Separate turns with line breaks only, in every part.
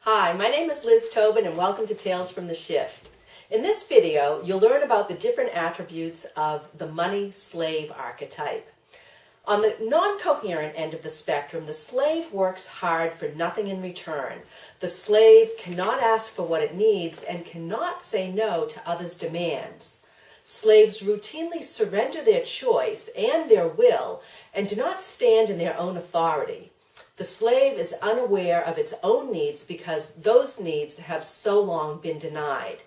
Hi, my name is Liz Tobin and welcome to Tales from the Shift. In this video, you'll learn about the different attributes of the money-slave archetype. On the non-coherent end of the spectrum, the slave works hard for nothing in return. The slave cannot ask for what it needs and cannot say no to others' demands. Slaves routinely surrender their choice and their will and do not stand in their own authority. The slave is unaware of its own needs because those needs have so long been denied.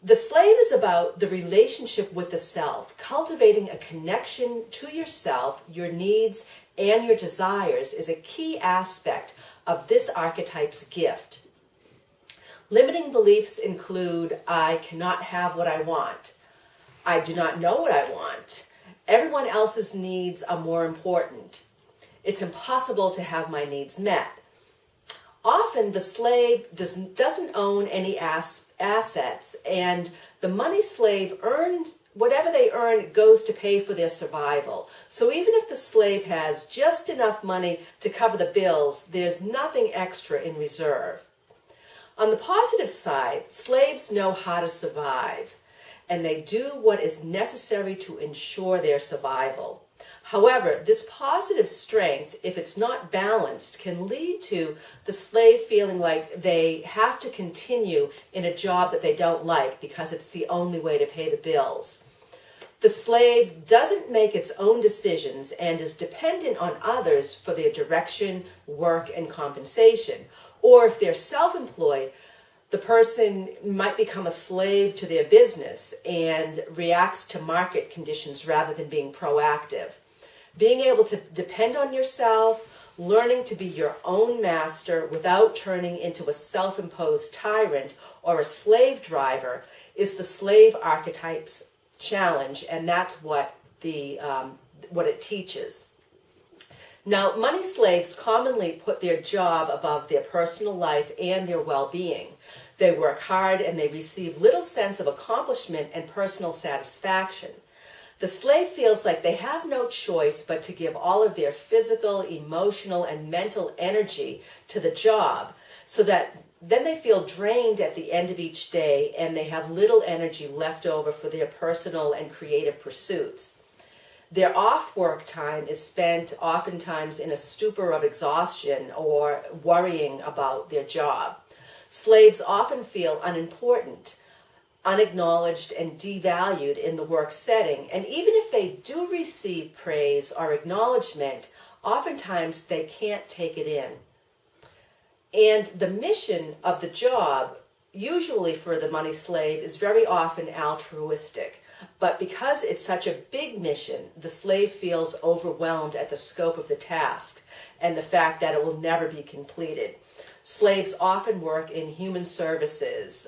The slave is about the relationship with the self, cultivating a connection to yourself, your needs, and your desires is a key aspect of this archetype's gift. Limiting beliefs include, I cannot have what I want. I do not know what I want. Everyone else's needs are more important. It's impossible to have my needs met. Often the slave doesn't own any assets, and the money slave whatever they earn goes to pay for their survival. So even if the slave has just enough money to cover the bills, there's nothing extra in reserve. On the positive side, slaves know how to survive, and they do what is necessary to ensure their survival. However, this positive strength, if it's not balanced, can lead to the slave feeling like they have to continue in a job that they don't like because it's the only way to pay the bills. The slave doesn't make its own decisions and is dependent on others for their direction, work, and compensation. Or if they're self-employed, the person might become a slave to their business and reacts to market conditions rather than being proactive. Being able to depend on yourself, learning to be your own master without turning into a self-imposed tyrant or a slave driver is the slave archetype's challenge, and that's what it teaches. Now, money slaves commonly put their job above their personal life and their well-being. They work hard and they receive little sense of accomplishment and personal satisfaction. The slave feels like they have no choice but to give all of their physical, emotional, and mental energy to the job, so that then they feel drained at the end of each day and they have little energy left over for their personal and creative pursuits. Their off-work time is spent oftentimes in a stupor of exhaustion or worrying about their job. Slaves often feel unimportant, unacknowledged, and devalued in the work setting, and even if they do receive praise or acknowledgement, oftentimes they can't take it in. And the mission of the job, usually for the money slave, is very often altruistic. But because it's such a big mission, the slave feels overwhelmed at the scope of the task and the fact that it will never be completed. Slaves often work in human services.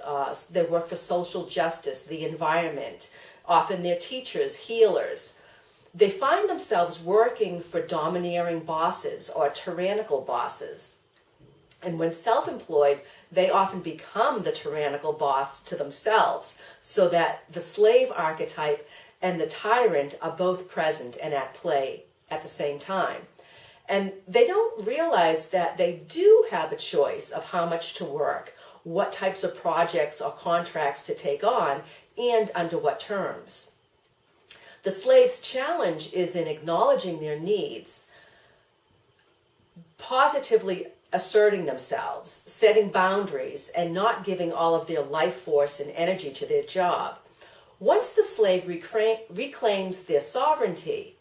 They work for social justice, the environment. Often they're teachers, healers. They find themselves working for domineering bosses or tyrannical bosses. And when self-employed, they often become the tyrannical boss to themselves, so that the slave archetype and the tyrant are both present and at play at the same time. And they don't realize that they do have a choice of how much to work, what types of projects or contracts to take on, and under what terms. The slave's challenge is in acknowledging their needs, positively asserting themselves, setting boundaries, and not giving all of their life force and energy to their job. Once the slave reclaims their sovereignty,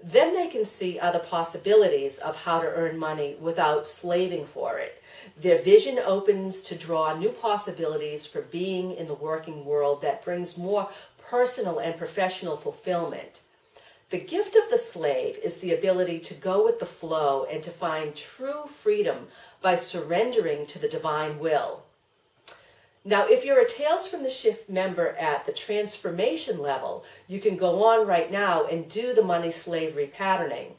then they can see other possibilities of how to earn money without slaving for it. Their vision opens to draw new possibilities for being in the working world that brings more personal and professional fulfillment. The gift of the slave is the ability to go with the flow and to find true freedom by surrendering to the divine will. Now, if you're a Tales from the Shift member at the transformation level, you can go on right now and do the money slave repatterning.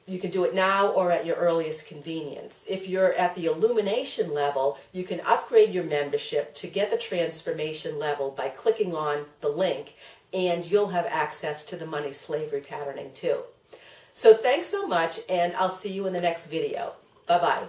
You can do it now or at your earliest convenience. If you're at the illumination level, you can upgrade your membership to get the transformation level by clicking on the link, and you'll have access to the money slave repatterning too. So thanks so much, and I'll see you in the next video. Bye-bye.